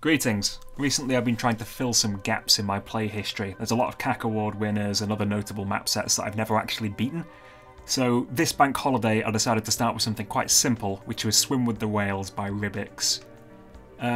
Greetings. Recently I've been trying to fill some gaps in my play history. There's a lot of CAC award winners and other notable map sets that I've never actually beaten. So this bank holiday I decided to start with something quite simple, which was Swim with the Whales by Ribix.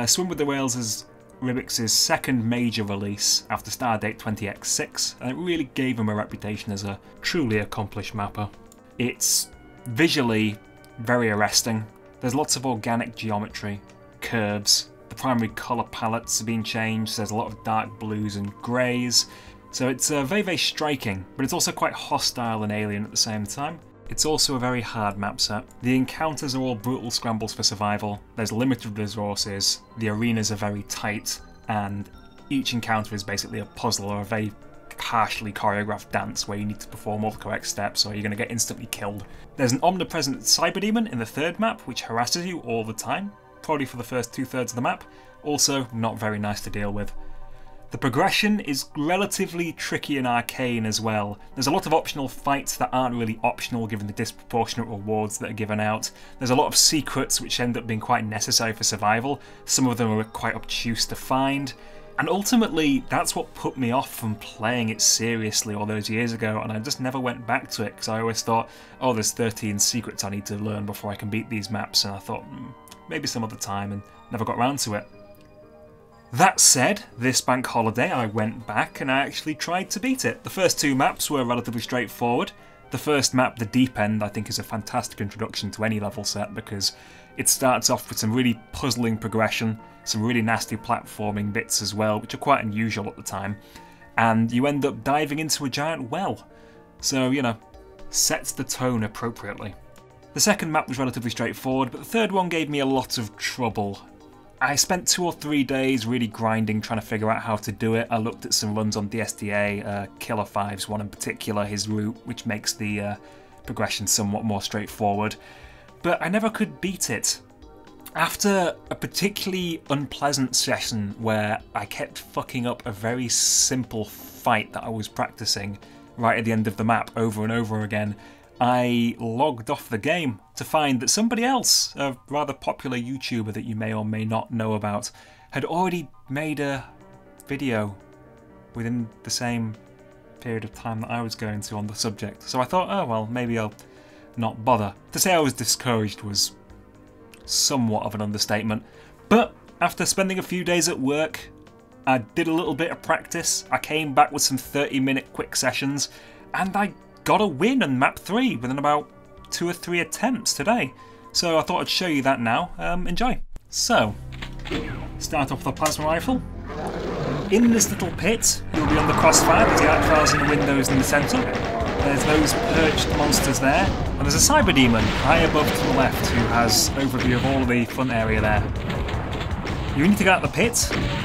Swim with the Whales is Ribix's second major release after Stardate 20x6, and it really gave him a reputation as a truly accomplished mapper. It's visually very arresting. There's lots of organic geometry, curves. The primary colour palettes are being changed, there's a lot of dark blues and greys, so it's very, very striking, but it's also quite hostile and alien at the same time. It's also a very hard map set. The encounters are all brutal scrambles for survival, there's limited resources, the arenas are very tight, and each encounter is basically a puzzle or a very harshly choreographed dance where you need to perform all the correct steps or you're going to get instantly killed. There's an omnipresent cyber demon in the third map which harasses you all the time, probably for the first 2/3 of the map, also not very nice to deal with. The progression is relatively tricky and arcane as well. There's a lot of optional fights that aren't really optional given the disproportionate rewards that are given out. There's a lot of secrets which end up being quite necessary for survival. Some of them are quite obtuse to find. And ultimately, that's what put me off from playing it seriously all those years ago, and I just never went back to it because I always thought, oh, there's 13 secrets I need to learn before I can beat these maps, and I thought, maybe some other time, and never got round to it. That said, this bank holiday I went back and I actually tried to beat it. The first two maps were relatively straightforward. The first map, the Deep End, I think is a fantastic introduction to any level set because it starts off with some really puzzling progression, some really nasty platforming bits as well, which are quite unusual at the time, and you end up diving into a giant well. So, you know, sets the tone appropriately. The second map was relatively straightforward, but the third one gave me a lot of trouble. I spent 2 or 3 days really grinding, trying to figure out how to do it. I looked at some runs on DSDA, Killer 5's one in particular, his route, which makes the progression somewhat more straightforward. But I never could beat it. After a particularly unpleasant session where I kept fucking up a very simple fight that I was practicing right at the end of the map over and over again, I logged off the game to find that somebody else, a rather popular YouTuber that you may or may not know about, had already made a video within the same period of time that I was going to on the subject. So I thought, oh well, maybe I'll not bother. To say I was discouraged was somewhat of an understatement, but after spending a few days at work, I did a little bit of practice, I came back with some 30-minute quick sessions, and I got a win on Map 3 within about 2 or 3 attempts today. So I thought I'd show you that now. Enjoy. So, start off with a plasma rifle. In this little pit, you'll be on the crossfire, there's the arc files in the windows in the centre. There's those perched monsters there, and there's a cyber demon high above to the left who has overview of all the front area there. You need to get out of the pit.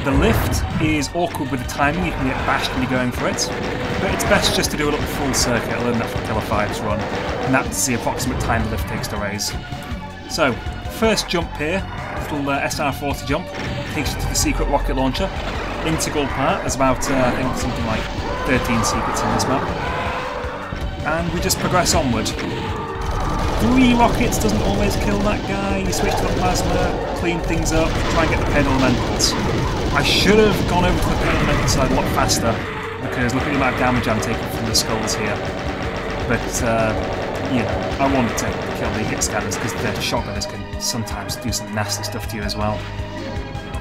The lift is awkward with the timing, you can get bashed when you're going for it, but it's best just to do a little full circuit. I learned that from Killer 5's run, and that's the approximate time the lift takes to raise. So, first jump here, little SR40 jump, takes you to the secret rocket launcher. Integral part, there's about, I think something like 13 secrets in this map. And we just progress onward. 3 rockets doesn't always kill that guy, you switch to the plasma, clean things up, try and get the pain elementals. I should have gone over to the pain elemental side a lot faster, because look at the amount of damage I'm taking from the skulls here. But, you know, I wanted to kill the hit scanners because the shotgunners can sometimes do some nasty stuff to you as well.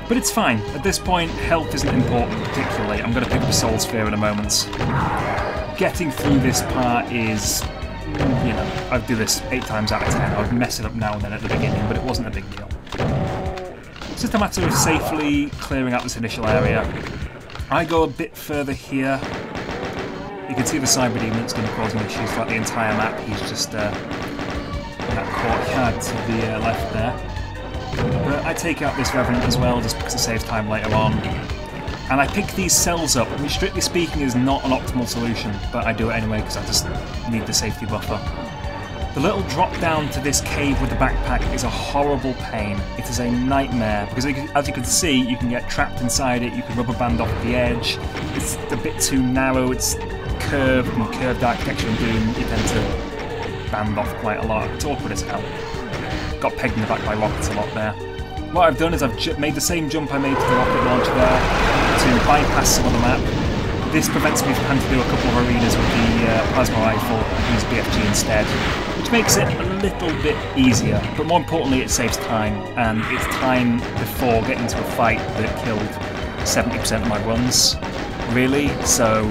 But it's fine, at this point health isn't important particularly, I'm going to pick up a soul sphere in a moment. Getting through this part is, you know, I'd do this 8 times out of 10. I would mess it up now and then at the beginning, but it wasn't a big deal. It's just a matter of safely clearing out this initial area. I go a bit further here. You can see the cyber demon that's going to cause me issues throughout the entire map. He's just in that courtyard to the left there. But I take out this Revenant as well, just because it saves time later on. And I pick these cells up, which strictly speaking is not an optimal solution, but I do it anyway because I just need the safety buffer. The little drop down to this cave with the backpack is a horrible pain. It is a nightmare, because as you can see, you can get trapped inside it, you can rubber band off the edge, it's a bit too narrow, it's curved, and curved architecture and Doom, you tend to band off quite a lot. It's awkward as hell. Got pegged in the back by rockets a lot there. what I've done is I've made the same jump I made to the rocket launcher there to bypass some of the map. This prevents me from having to do a couple of arenas with the plasma rifle and use BFG instead, which makes it a little bit easier, but more importantly it saves time, and it's time before getting to a fight that killed 70% of my runs, really, so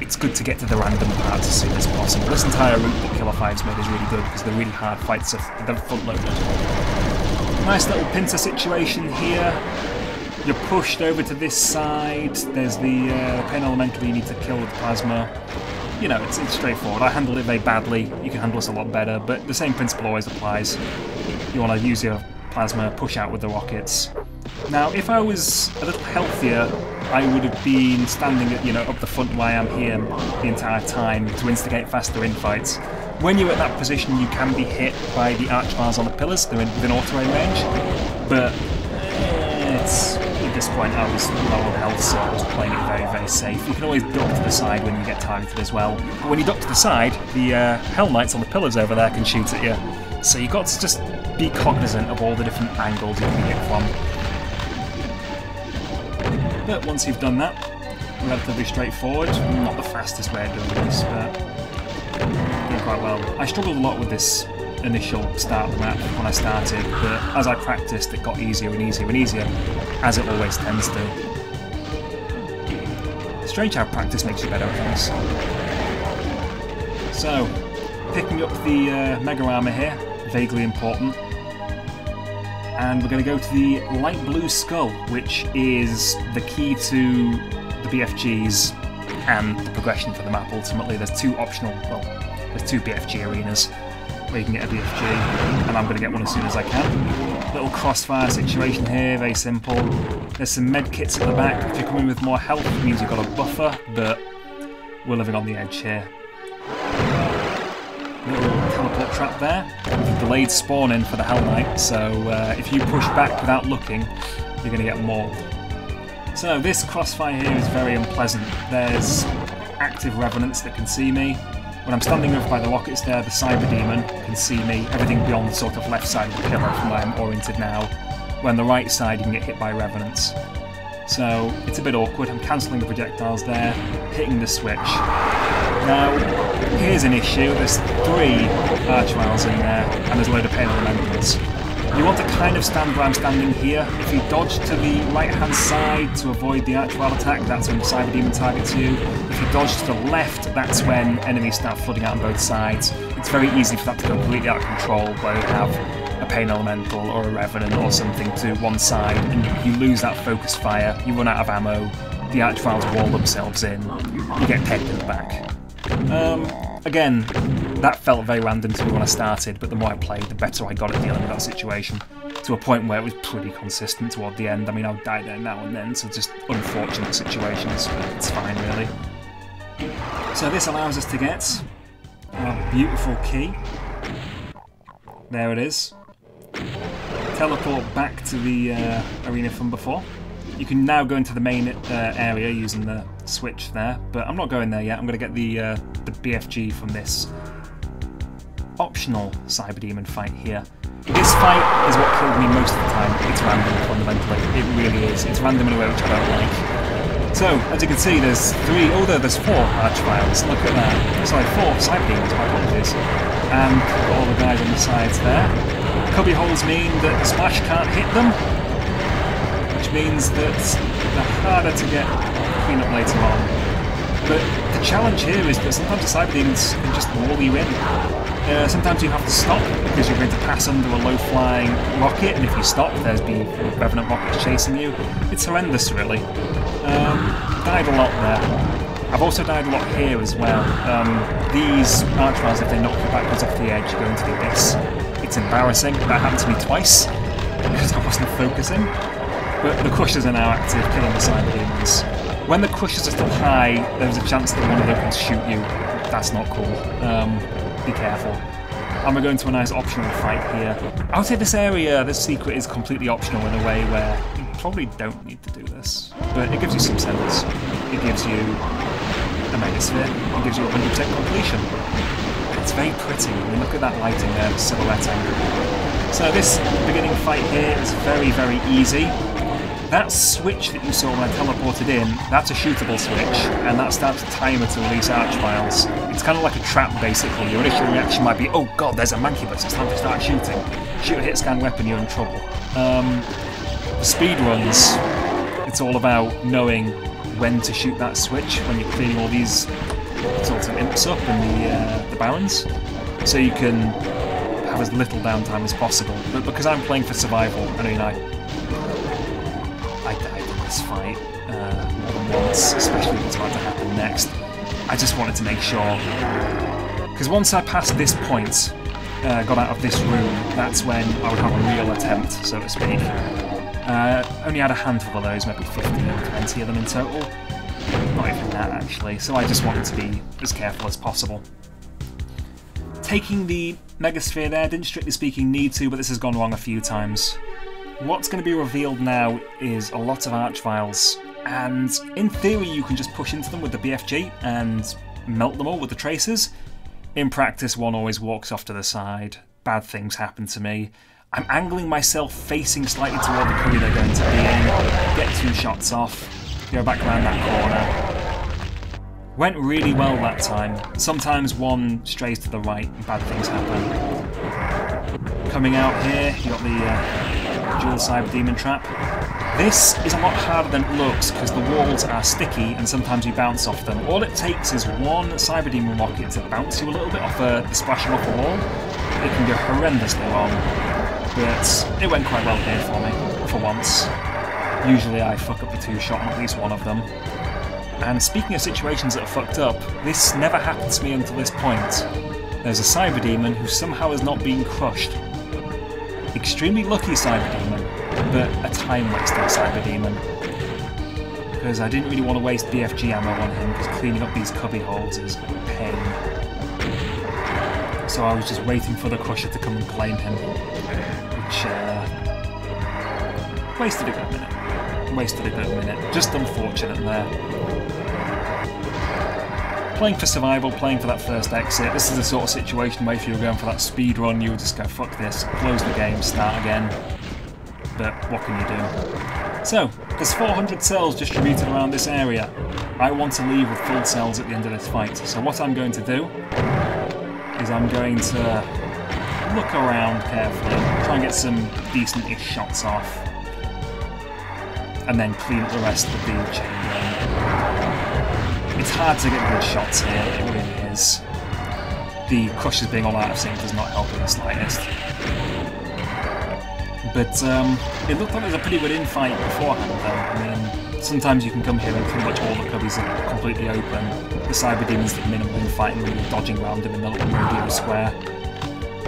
it's good to get to the random parts as soon as possible. This entire route that Killer 5's made is really good because the really hard fights are front-loaded. Nice little pincer situation here. You're pushed over to this side, there's the pain elemental you need to kill with plasma. You know, it's straightforward. I handled it very badly, you can handle this a lot better, but the same principle always applies. You want to use your plasma, push out with the rockets. Now, if I was a little healthier, I would have been standing at, up the front where I am here the entire time to instigate faster infights. When you're at that position, you can be hit by the archviles on the pillars, they're within auto-aim range, but at this point I was low on health, so I was playing it very, very safe. You can always duck to the side when you get targeted as well. But when you duck to the side, the Hell Knights on the pillars over there can shoot at you. So you've got to just be cognizant of all the different angles you can hit from. But once you've done that, relatively straightforward. Not the fastest way of doing this, but doing quite well. I struggled a lot with this initial start of the map when I started, but as I practiced it got easier and easier and easier, as it always tends to. Strange how practice makes you better at things. So, picking up the Mega Armor here, vaguely important. And we're going to go to the light blue skull, which is the key to the BFGs and the progression for the map ultimately. There's two BFG arenas where you can get a BFG, and I'm going to get one as soon as I can. Little crossfire situation here, very simple. There's some med kits at the back. If you're coming with more health, it means you've got a buffer, but we're living on the edge here. Little teleport trap there. Delayed spawning for the Hell Knight, so if you push back without looking, you're going to get mauled. So this crossfire here is very unpleasant. There's active revenants that can see me. When I'm standing over by the rockets there, the Cyber Demon can see me, everything beyond the sort of left side of the pillar from where I'm oriented now. Where on the right side you can get hit by revenants. So it's a bit awkward. I'm cancelling the projectiles there, hitting the switch. Now, here's an issue. There's 3 archviles in there, and there's a load of pain elementals. You want to kind of stand where I'm standing here. If you dodge to the right-hand side to avoid the archvile attack, that's when the Cyber Demon targets you. If you dodge to the left, that's when enemies start flooding out on both sides. It's very easy for that to go completely out of control, where you have a pain elemental or a revenant or something to one side, and you lose that focus fire, you run out of ammo, the archviles wall themselves in, you get pegged in the back. Again, that felt very random to me when I started, but the more I played, the better I got at dealing with that situation, to a point where it was pretty consistent toward the end. I mean, I would die there now and then, so just unfortunate situations, but it's fine, really. So this allows us to get our beautiful key. There it is. Teleport back to the arena from before. You can now go into the main area using the switch there, but I'm not going there yet. I'm going to get the BFG from this optional Cyber Demon fight here. This fight is what killed me most of the time. It's random, fundamentally. It really is. It's random in a way which I don't like. So, as you can see, there's 4 archviles. Look at that. Sorry, 4 Cyber Demons, my apologies. And all the guys on the sides there. Cubby holes mean that Splash can't hit them, which means that they're harder to get clean up later on. But the challenge here is that sometimes the Cyber Demons can just wall you in. Sometimes you have to stop because you're going to pass under a low-flying rocket, and if you stop, there's revenant rockets chasing you. It's horrendous, really. Died a lot there. I've also died a lot here as well. These archviles, if they knock you backwards off the edge, you go into the abyss. It's embarrassing. That happened to me twice because I wasn't focusing. But the Crushers are now active, killing the Cyber Demons. When the Crushers are still high, there's a chance that one of them can shoot you. That's not cool. Be careful. And we're going to a nice optional fight here. I would say this area, this secret, is completely optional in a way where you probably don't need to do this. But it gives you some sense. It gives you a Megasphere. It gives you 100% completion. It's very pretty. I mean, look at that lighting there, the silhouette angle. So this beginning fight here is very, very easy. That switch that you saw when I teleported in, that's a shootable switch, and that starts a timer to release archviles. It's kind of like a trap, basically. Your initial reaction might be, oh god, there's a mancubus, it's time to start shooting. Shoot a hit scan weapon, you're in trouble. The speed runs, it's all about knowing when to shoot that switch, when you're cleaning all these sorts of imps up in the barons, so you can have as little downtime as possible. But because I'm playing for survival, I mean, I died in this fight more than once, especially what's about to happen next. I just wanted to make sure, because once I passed this point, got out of this room, that's when I would have a real attempt, so to speak. Only had a handful of those, maybe 15 or 20 of them in total. Not even that, actually, so I just wanted to be as careful as possible. Taking the Megasphere there, didn't strictly speaking need to, but this has gone wrong a few times. What's going to be revealed now is a lot of archviles, and in theory you can just push into them with the BFG and melt them all with the tracers. In practice, one always walks off to the side. Bad things happen to me. I'm angling myself facing slightly toward the cubby they're going to be in, get 2 shots off, go back around that corner. Went really well that time. Sometimes one strays to the right and bad things happen. Coming out here, you got the dual Cyber Demon trap. This is a lot harder than it looks because the walls are sticky and sometimes you bounce off them. All it takes is one Cyber Demon rocket to bounce you a little bit off the splashing off the wall. It can go horrendously wrong, but it went quite well here for me, for once. Usually I fuck up the 2-shot on at least one of them. And speaking of situations that are fucked up, this never happened to me until this point. There's a Cyber Demon who somehow has not been crushed. Extremely lucky Cyber Demon, but a time-wasting Cyber Demon. Because I didn't really want to waste BFG ammo on him, because cleaning up these cubby holes is a pain. So I was just waiting for the Crusher to come and claim him, which wasted a good minute. Wasted a good minute. Just unfortunate there. Playing for survival, playing for that first exit, this is the sort of situation where if you were going for that speed run, you would just go, fuck this, close the game, start again. But what can you do? So, there's 400 cells distributed around this area. I want to leave with full cells at the end of this fight. So what I'm going to do is I'm going to look around carefully, try and get some decent-ish shots off, and then clean up the rest of the chain gun. It's hard to get good shots here, it really is. The Crushers being all out of sync does not help in the slightest. But it looked like there was a pretty good infight beforehand though. I mean, sometimes you can come here and pretty much all the cubbies are completely open. The Cyber Demons get minimal infighting when you're dodging around them in the little rodeo square.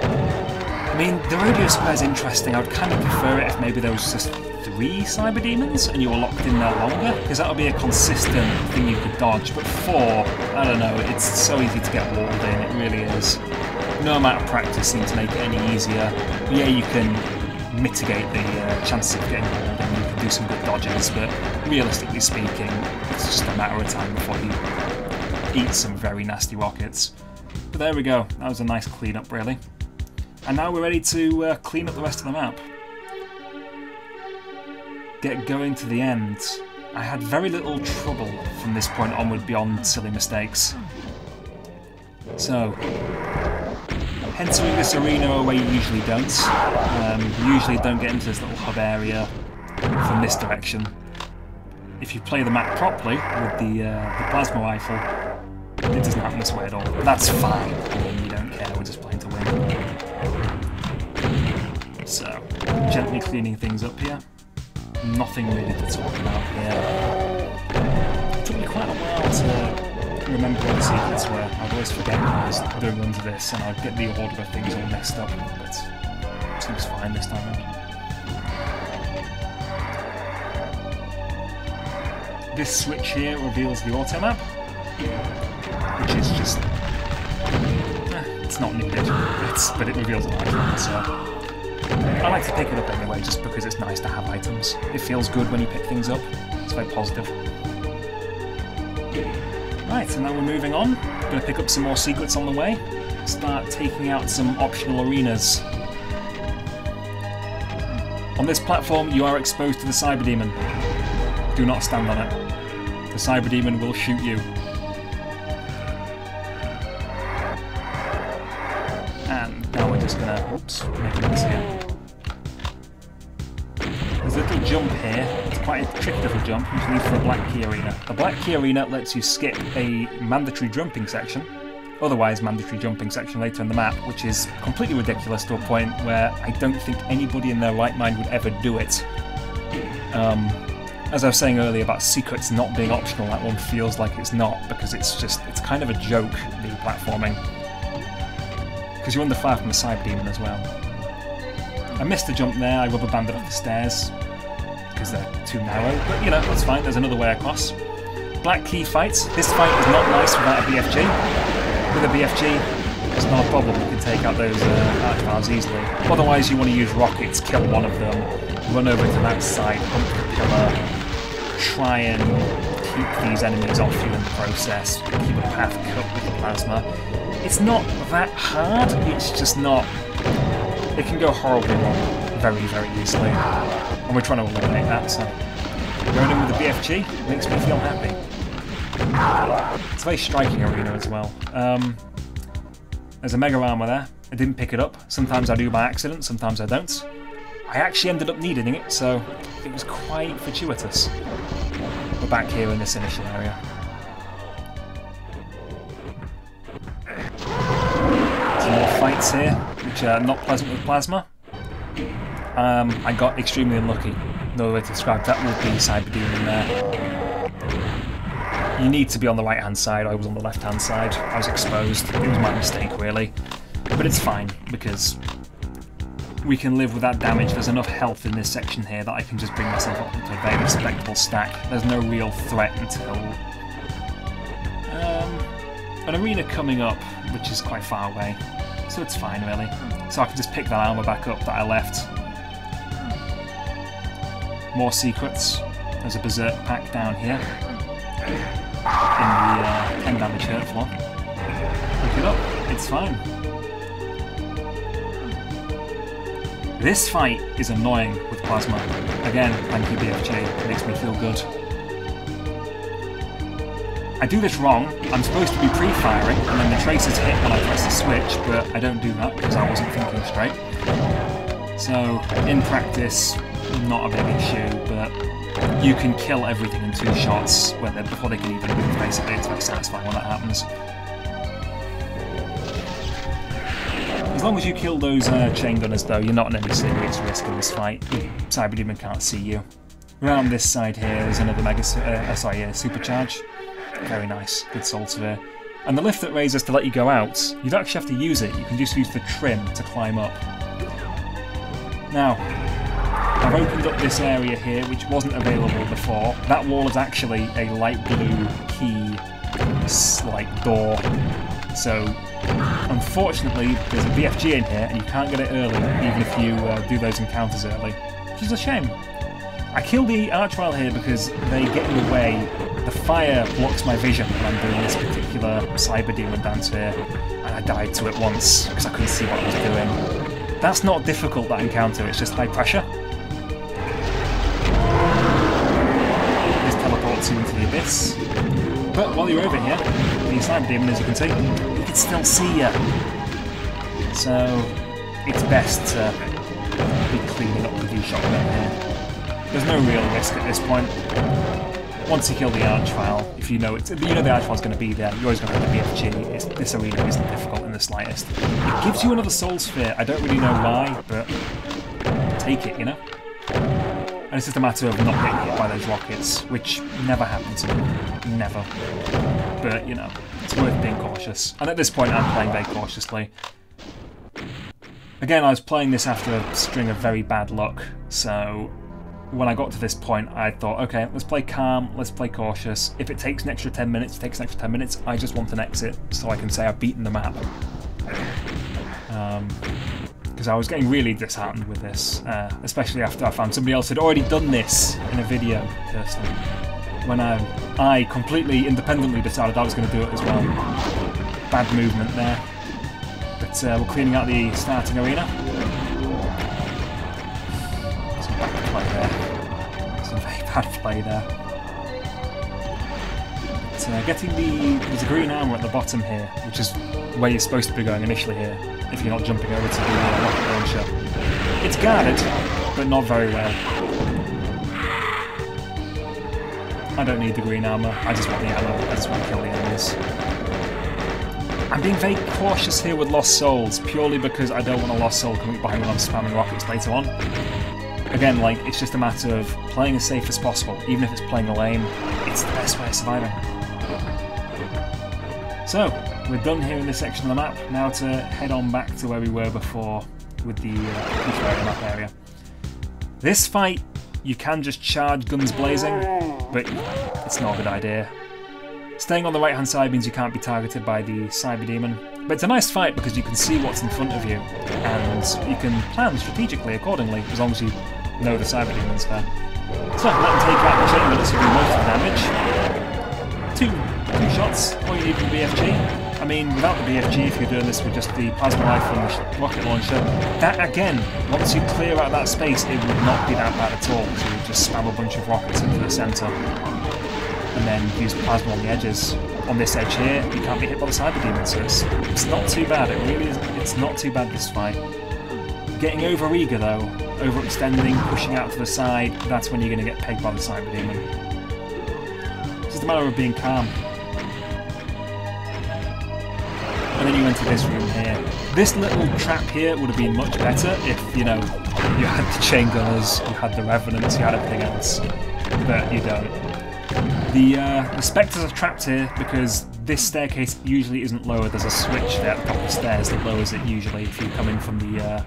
I mean, the rodeo square is interesting. I would kind of prefer it if maybe there was just 3 Cyber Demons and you were locked in there longer, because that would be a consistent thing you could dodge. But 4, I don't know, it's so easy to get walled in, it really is. No amount of practice seems to make it any easier. Yeah, you can mitigate the chances of getting walled in, you can do some good dodges, but realistically speaking, it's just a matter of time before you eat some very nasty rockets. But there we go, that was a nice clean-up really. And now we're ready to clean up the rest of the map. Get going to the end. I had very little trouble from this point onward beyond silly mistakes. So, entering this arena a way you usually don't. You usually don't get into this little hub area from this direction. If you play the map properly with the plasma rifle, it doesn't happen this way at all. But that's fine. I mean, you don't care, we're just playing to win. So, gently cleaning things up here. Nothing really to talk about here. It took me quite a while to remember what the secrets were. I'd always forget when I was doing runs of this and I'd get the order of things all messed up, but it seems fine this time around. This switch here reveals the auto map, which is just... it's not needed, but it reveals an icon, so... I like to pick it up anyway, just because it's nice to have items. It feels good when you pick things up. It's very positive. Right, and now we're moving on. Going to pick up some more secrets on the way. Start taking out some optional arenas. On this platform, you are exposed to the Cyber Demon. Do not stand on it. The Cyber Demon will shoot you. And now we're just gonna, oops, make a mess here. There's a little jump here. It's quite a tricky little jump, which leads to the Black Key Arena. The Black Key Arena lets you skip a mandatory jumping section, otherwise mandatory jumping section later in the map, which is completely ridiculous to a point where I don't think anybody in their right mind would ever do it. As I was saying earlier about secrets not being optional, that one feels like it's not, because it's kind of a joke, the platforming. Because you're under fire from the Cyber Demon as well. I missed a jump there, I rubber banded off the stairs, because they're too narrow, but you know, that's fine, there's another way across. Black Key fights. This fight is not nice without a BFG. With a BFG, it's not a problem, you can take out those archviles easily. Otherwise you want to use rockets, kill one of them, run over to that side, hump the pillar, try and keep these enemies off you in the process, keep a path cut with the plasma. It's not that hard, it's just not... It can go horribly wrong very, very easily. And we're trying to eliminate that, so... Going in with the BFG makes me feel happy. It's a very striking arena as well. There's a Mega Armor there. I didn't pick it up. Sometimes I do by accident, sometimes I don't. I actually ended up needing it, so it was quite fortuitous. We're back here in this initial area. Some more fights here, which are not pleasant with plasma. I got extremely unlucky. No way to describe that would be Cyber Demon there. You need to be on the right hand side, I was on the left hand side. I was exposed, it was my mistake really. But it's fine, because we can live with that damage. There's enough health in this section here that I can just bring myself up into a very respectable stack. There's no real threat until an arena coming up, which is quite far away. So it's fine really. So I can just pick that armor back up that I left. More secrets. There's a Berserk pack down here in the 10 damage hurt floor. Pick it up, it's fine. This fight is annoying with plasma. Again, thank you BFG, it makes me feel good. I do this wrong, I'm supposed to be pre-firing and then the tracers hit when I press the switch, but I don't do that because I wasn't thinking straight. So, in practice, not a big issue, but you can kill everything in 2 shots before they can even move, basically. It's very satisfying when that happens. As long as you kill those chain gunners though, you're not in any serious risk in this fight. Cyber Demon can't see you. Around this side here there's another supercharge. Very nice, good soul sphere. And the lift that raises to let you go out, you don't actually have to use it, you can just use the trim to climb up. Now, I've opened up this area here, which wasn't available before. That wall is actually a light blue key, door. So, unfortunately, there's a BFG in here, and you can't get it early, even if you do those encounters early, which is a shame. I killed the Archvile here because they get in the way. The fire blocks my vision when I'm doing this particular Cyber Demon dance here, and I died to it once because I couldn't see what I was doing. That's not difficult, that encounter, it's just high pressure. This teleports you into the abyss. But while you're over here, the Cyber Demon, as you can see, he can still see you. So it's best to be cleaning up the V-shotgun here. There's no real risk at this point. Once you kill the Archvile, if you know the Archvile's going to be there, you're always going to have the BFG. This arena isn't difficult in the slightest. It gives you another soul sphere. I don't really know why, but take it, you know? And it's just a matter of not getting hit by those rockets, which never happened to me. Never. But, you know, it's worth being cautious. And at this point, I'm playing very cautiously. Again, I was playing this after a string of very bad luck, so when I got to this point, I thought, okay, let's play calm, let's play cautious. If it takes an extra 10 minutes, it takes an extra 10 minutes. I just want an exit so I can say I've beaten the map. Because I was getting really disheartened with this, especially after I found somebody else had already done this in a video, personally. When I completely independently decided I was going to do it as well. Bad movement there. But we're cleaning out the starting arena. there. Some very bad play there. But, getting there's a green armour at the bottom here, which is where you're supposed to be going initially here, if you're not jumping over to the rocket launcher. It's guarded, but not very well. I don't need the green armour, I just want the ammo, I just want to kill the enemies. I'm being very cautious here with Lost Souls, purely because I don't want a Lost Soul coming behind when I'm spamming rockets later on. Again, like, it's just a matter of playing as safe as possible, even if it's playing a lane, it's the best way of surviving. So, we're done here in this section of the map, now to head on back to where we were before with the map area. This fight, you can just charge guns blazing, but it's not a good idea. Staying on the right hand side means you can't be targeted by the Cyber Demon, but it's a nice fight because you can see what's in front of you, and you can plan strategically accordingly, as long as you know the Cyber Demon's there. So, let them take out the chain minutes to do most of the damage. Two shots, all you need from the BFG. I mean, without the BFG, if you're doing this with just the plasma rifle and the rocket launcher, that again, once you clear out that space, it would not be that bad at all. So you just spam a bunch of rockets into the centre, and then use plasma on the edges. On this edge here, you can't be hit by the Cyber Demon, so it's not too bad. It really is. It's not too bad, this fight. Getting over eager though, overextending, pushing out to the side, that's when you're going to get pegged by the Cyber Demon. It's just a matter of being calm. And then you enter this room here. This little trap here would have been much better if, you know, you had the chain gunners, you had the revenants, you had everything else, but you don't. The spectres are trapped here because this staircase usually isn't lowered. There's a switch there at the top of the stairs that lowers it usually if you come in from the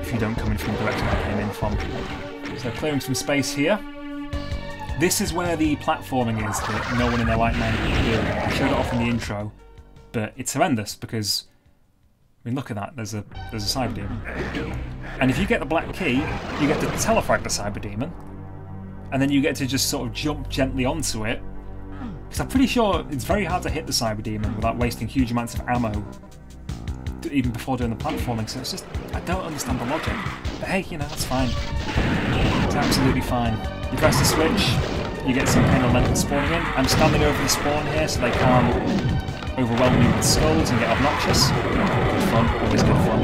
if you don't come in from the direction I came in from. So clearing some space here. This is where the platforming is that no one in their right mind can do. I showed it off in the intro, but it's horrendous because, I mean, look at that. There's a Cyber Demon, and if you get the black key, you get to telefrag the Cyber Demon, and then you get to just sort of jump gently onto it. Because I'm pretty sure it's very hard to hit the Cyber Demon without wasting huge amounts of ammo, even before doing the platforming. So it's just, I don't understand the logic. But hey, you know, that's fine. It's absolutely fine. You press the switch, you get some pain elemental spawning in. I'm standing over the spawn here so they can't overwhelm me with skulls and get obnoxious. Good fun, always good fun.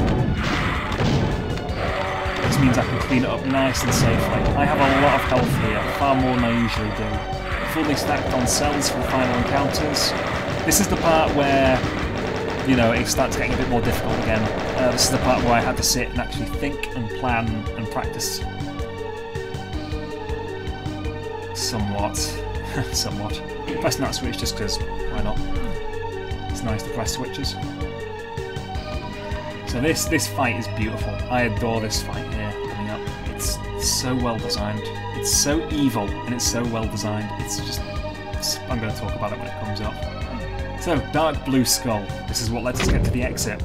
This means I can clean it up nice and safely. I have a lot of health here, far more than I usually do. Fully stacked on cells for the final encounters. This is the part where, you know, it starts getting a bit more difficult again. This is the part where I had to sit and actually think and plan and practice. Somewhat. Somewhat. Pressing that switch just because, why not? It's nice to press switches. So this fight is beautiful. I adore this fight here coming up. It's so well designed. It's so evil and it's so well designed. It's just... I'm going to talk about it when it comes up. So, Dark Blue Skull. This is what lets us get to the exit.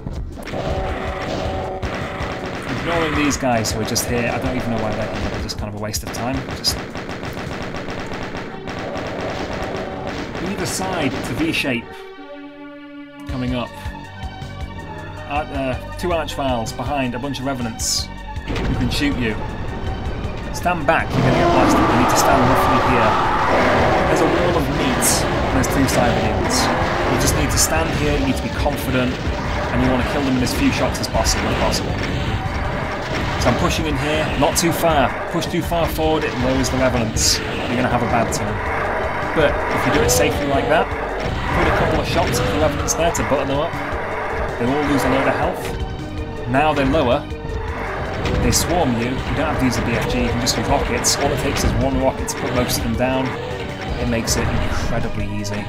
Ignoring these guys who are just here, I don't even know why they're here. They're just kind of a waste of time. Just... either side, it's a V-shape coming up. Two archviles behind a bunch of revenants who can shoot you. Stand back, you're going to get blasted. You need to stand roughly here. There's a wall of meat and there's two Cyber Demons. You just need to stand here, you need to be confident, and you want to kill them in as few shots as possible. So I'm pushing in here, not too far. Push too far forward, it lowers the revenants. You're going to have a bad time. But if you do it safely like that, put a couple of shots at the revenants there to butter them up. They all lose a load of health. Now they lower. They swarm you. You don't have to use a BFG, you can just use rockets. All it takes is one rocket to put most of them down. It makes it incredibly easy.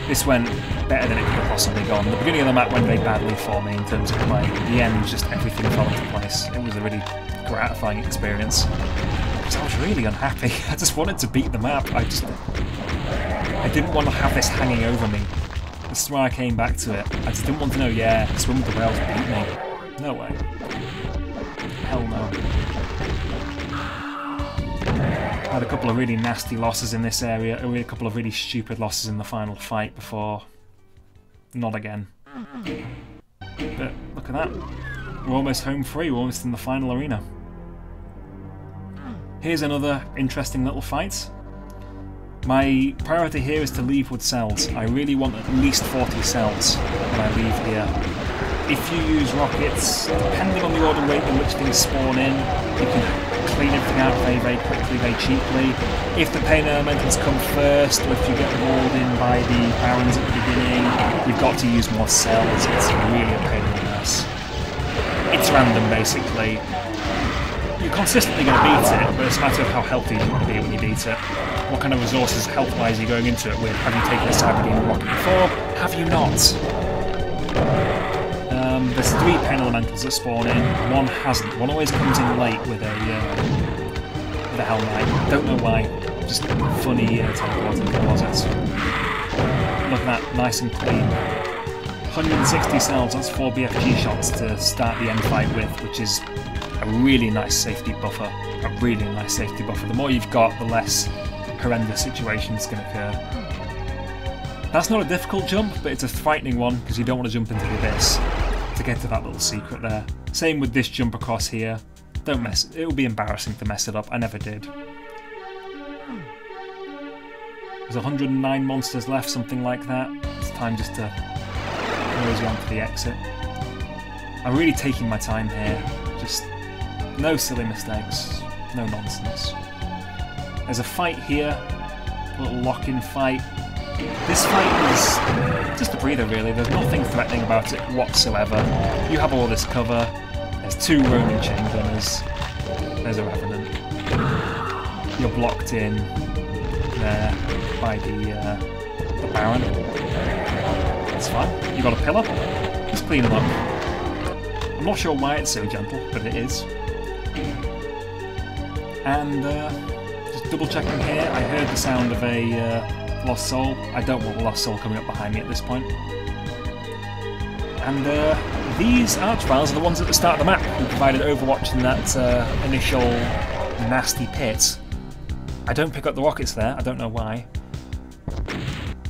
This went better than it could have possibly gone. The beginning of the map went very badly for me in terms of play. The end, just everything fell into place. It was a really gratifying experience. Because I was really unhappy. I just wanted to beat the map. I didn't want to have this hanging over me. This is why I came back to it. I just didn't want to know, yeah, Swim with the Whales beat me. No way. Hell no. I had a couple of really nasty losses in this area, a couple of really stupid losses in the final fight before. Not again. But look at that. we're almost home free, we're almost in the final arena. Here's another interesting little fight. My priority here is to leave with cells. I really want at least 40 cells when I leave here. If you use rockets, depending on the order rate in which things spawn in, you can clean everything out very, very quickly, very cheaply. If the pain elementals come first, or if you get walled in by the barons at the beginning, you've got to use more cells. It's really a pain in the ass. It's random, basically. You're consistently going to beat it, but it's a matter of how healthy you want to be when you beat it. What kind of resources, health-wise, are you going into it with? Have you taken a cyber demon rocket before? Have you not? There's 3 pain elementals that spawn in, one hasn't. One always comes in late with a Hell Knight. Don't know why. Just funny teleporting closets. Look at that, nice and clean. 160 cells, that's 4 BFG shots to start the end fight with, which is a really nice safety buffer. A really nice safety buffer. The more you've got, the less horrendous situations can occur. That's not a difficult jump, but it's a frightening one because you don't want to jump into the abyss to get to that little secret there. Same with this jump across here. Don't mess. It will be embarrassing to mess it up. I never did. There's 109 monsters left, something like that. It's time just to mosey on to the exit. I'm really taking my time here. Just no silly mistakes, no nonsense. There's a fight here, a little lock-in fight. This fight is just a breather, really. There's nothing threatening about it whatsoever. You have all this cover. There's 2 roaming chain gunners. There's a Revenant. You're blocked in there by the Baron. That's fine. You got a pillar. Just clean them up. I'm not sure why it's so gentle, but it is. And just double checking here, I heard the sound of a Lost Soul. I don't want a Lost Soul coming up behind me at this point. And these Archviles are the ones at the start of the map who provided Overwatch in that initial nasty pit. I don't pick up the rockets there, I don't know why.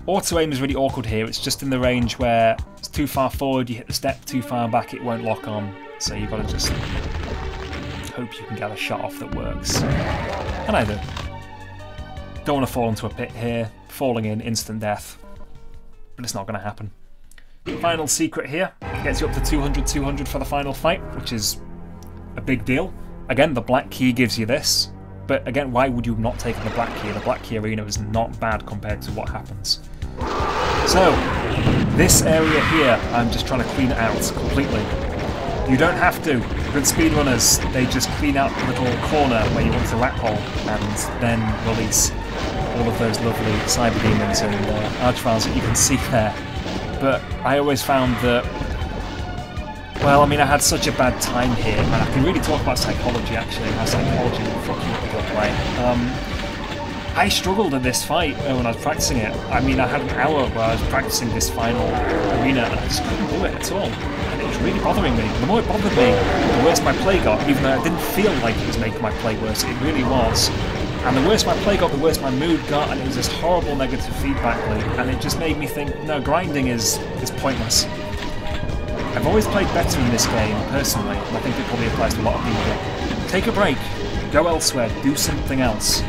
Auto-aim is really awkward here, it's just in the range where it's too far forward, you hit the step, too far back, it won't lock on. So you've got to just hope you can get a shot off that works. And I do. Don't want to fall into a pit here. Falling in, instant death. But it's not going to happen. Final secret here. Gets you up to 200 for the final fight, which is a big deal. Again, the black key gives you this. But again, why would you have not taken the black key? The black key arena is not bad compared to what happens. So, this area here, I'm just trying to clean it out completely. You don't have to. Good speedrunners, they just clean out the little corner where you want to rat hole and then release all of those lovely cyber demons and archviles that you can see there. But I always found that, well, I mean, I had such a bad time here, and I can really talk about psychology actually, how psychology will fuck you up with your play. I struggled at this fight when I was practicing it. I mean, I had an hour where I was practicing this final arena and I just couldn't do it at all. And it was really bothering me. The more it bothered me, the worse my play got, even though I didn't feel like it was making my play worse. It really was. And the worse my play got, the worse my mood got, and it was this horrible negative feedback loop. And it just made me think, no, grinding is pointless. I've always played better in this game, personally, and I think it probably applies to a lot of people. Take a break. Go elsewhere. Do something else.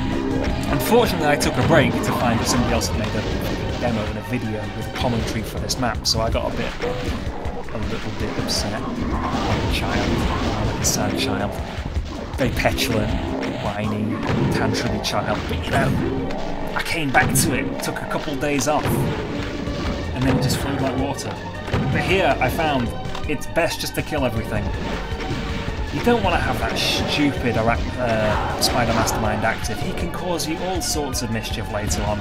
Unfortunately, I took a break to find that somebody else had made a demo and a video with commentary for this map, so I got a little bit upset. Like a child, like a sad child. Very petulant, whiny, tantrumy child, but you know, I came back to it, took a couple days off, and then it just flowed like water. But here, I found it's best just to kill everything. You don't want to have that stupid Spider Mastermind active. He can cause you all sorts of mischief later on.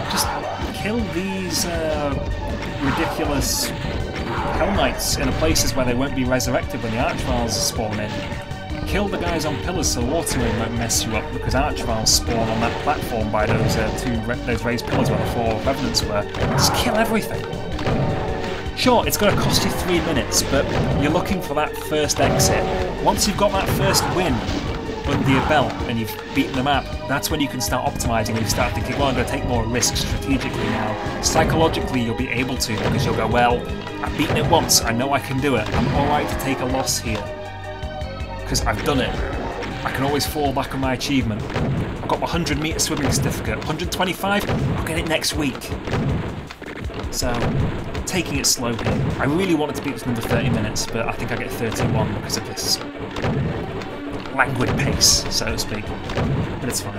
Just kill these ridiculous Hell Knights in places where they won't be resurrected when the Archviles spawn in. Kill the guys on pillars so auto-aim won't mess you up, because Archviles spawn on that platform by those raised pillars where the 4 Revenants were. Just kill everything. Sure, it's going to cost you 3 minutes, but you're looking for that first exit. Once you've got that first win, under your belt and you've beaten the map, that's when you can start optimising and you start thinking, well, I'm going to take more risks strategically now. Psychologically, you'll be able to, because you'll go, well, I've beaten it once, I know I can do it, I'm alright to take a loss here. Because I've done it. I can always fall back on my achievement. I've got my 100 metre swimming certificate. 125? I'll get it next week. So, taking it slow here. I really wanted to beat this under 30 minutes, but I think I get 31 because of this languid pace, so to speak. But it's fine.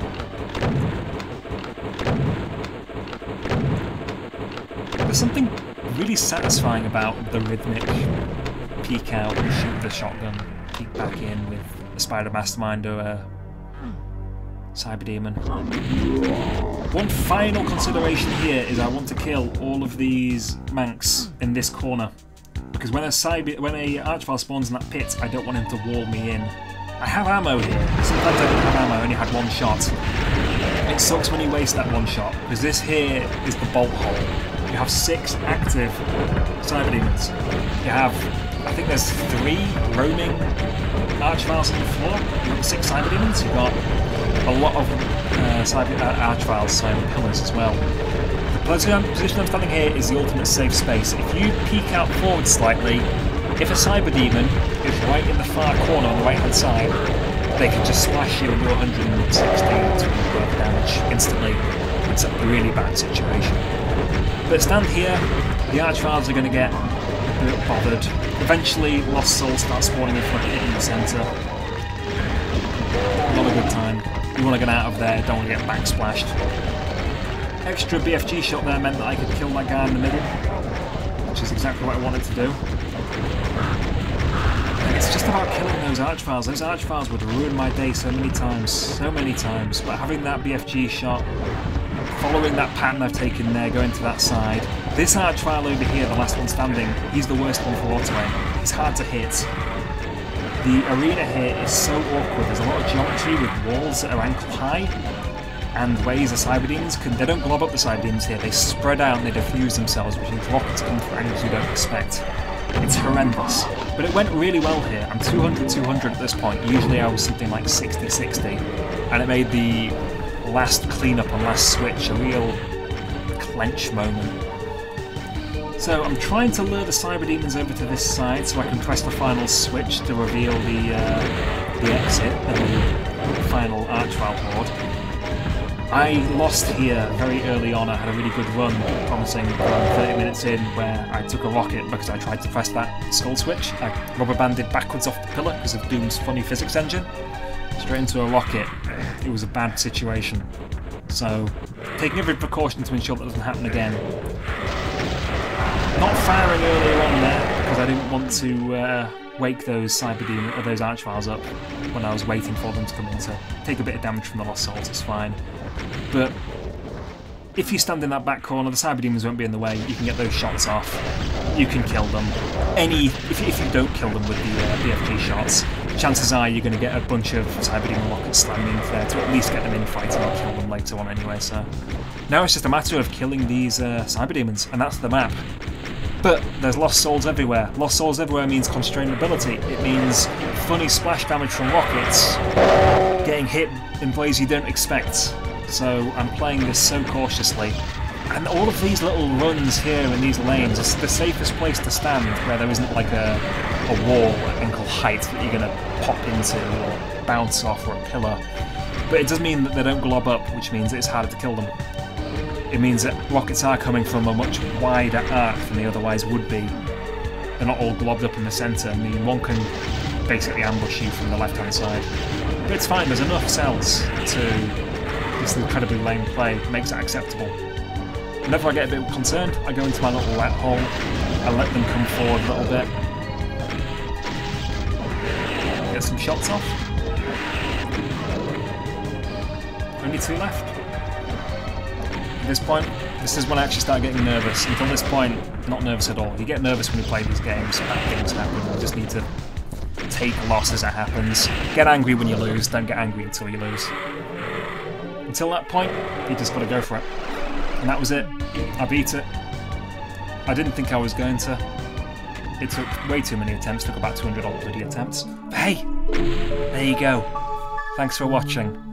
There's something really satisfying about the rhythmic peek out and shoot the shotgun, peek back in with a Spider Mastermind or a Cyber Demon. One final consideration here is I want to kill all of these Manx in this corner, because when a Archvile spawns in that pit, I don't want him to wall me in. I have ammo here. Sometimes I don't have ammo, I only had one shot. It sucks when you waste that one shot, because this here is the bolt hole. You have 6 active Cyber Demons. You have, I think there's 3 roaming Archviles on the floor. You've got 6 Cyber Demons. You've got a lot of Archviles, so pillars as well. The position I'm standing here is the ultimate safe space. If you peek out forward slightly, if a Cyber Demon is right in the far corner on the right hand side, they can just splash you and do 160 to damage instantly. It's a really bad situation. But stand here, the Archviles are going to get a bit bothered. Eventually, Lost Souls start spawning in front of it in the centre. Not a good time. You want to get out of there, don't want to get backsplashed. Extra BFG shot there meant that I could kill that guy in the middle, which is exactly what I wanted to do. It's just about killing those Archviles. Those Archviles would ruin my day so many times, but having that BFG shot, following that pattern I've taken there, going to that side. This Archvile over here, the last one standing, he's the worst one for auto-aim. He's hard to hit. The arena here is so awkward. There's a lot of geometry with walls that are ankle high, and ways the Cyber Demons they don't glob up the Cyber Demons here, they spread out and they diffuse themselves, which means rockets come from angles you don't expect. It's horrendous. But it went really well here. I'm 200-200 at this point. Usually I was something like 60-60, and it made the last cleanup and last switch a real clench moment. So I'm trying to lure the Cyber Demons over to this side so I can press the final switch to reveal the exit and the final Archvile horde. I lost here very early on. I had a really good run, promising around 30 minutes in, where I took a rocket because I tried to press that skull switch. I rubber banded backwards off the pillar because of Doom's funny physics engine. Straight into a rocket. It was a bad situation. So, taking every precaution to ensure that doesn't happen again. Not firing earlier on there because I didn't want to wake those Cyber Demon or those Archviles up when I was waiting for them to come in. To take a bit of damage from the Lost Souls, it's fine. But if you stand in that back corner, the Cyber Demons won't be in the way. You can get those shots off. You can kill them. If you don't kill them with the BFG shots, chances are you're going to get a bunch of Cyber Demon rockets slamming into there to at least get them in fighting or kill them later on anyway. So now it's just a matter of killing these Cyber Demons, and that's the map. But there's Lost Souls everywhere. Lost Souls everywhere means constrained mobility. It means funny splash damage from rockets, getting hit in ways you don't expect. So I'm playing this so cautiously. And all of these little runs here in these lanes is the safest place to stand, where there isn't like a wall at ankle height that you're going to pop into or bounce off, or a pillar. But it does mean that they don't glob up, which means it's harder to kill them. It means that rockets are coming from a much wider arc than they otherwise would be. They're not all globbed up in the centre. I mean, one can basically ambush you from the left-hand side. But it's fine, there's enough cells to this incredibly lame play. It makes it acceptable. Whenever I get a bit concerned, I go into my little rat hole, I let them come forward a little bit. Get some shots off. Only 2 left. At this point, this is when I actually start getting nervous. Until this point, not nervous at all. You get nervous when you play these games, bad things happen. You just need to take a loss as it happens. Get angry when you lose, don't get angry until you lose. Until that point, you just got to go for it. And that was it. I beat it. I didn't think I was going to. It took way too many attempts, took about 200 odd bloody attempts. But hey, there you go. Thanks for watching.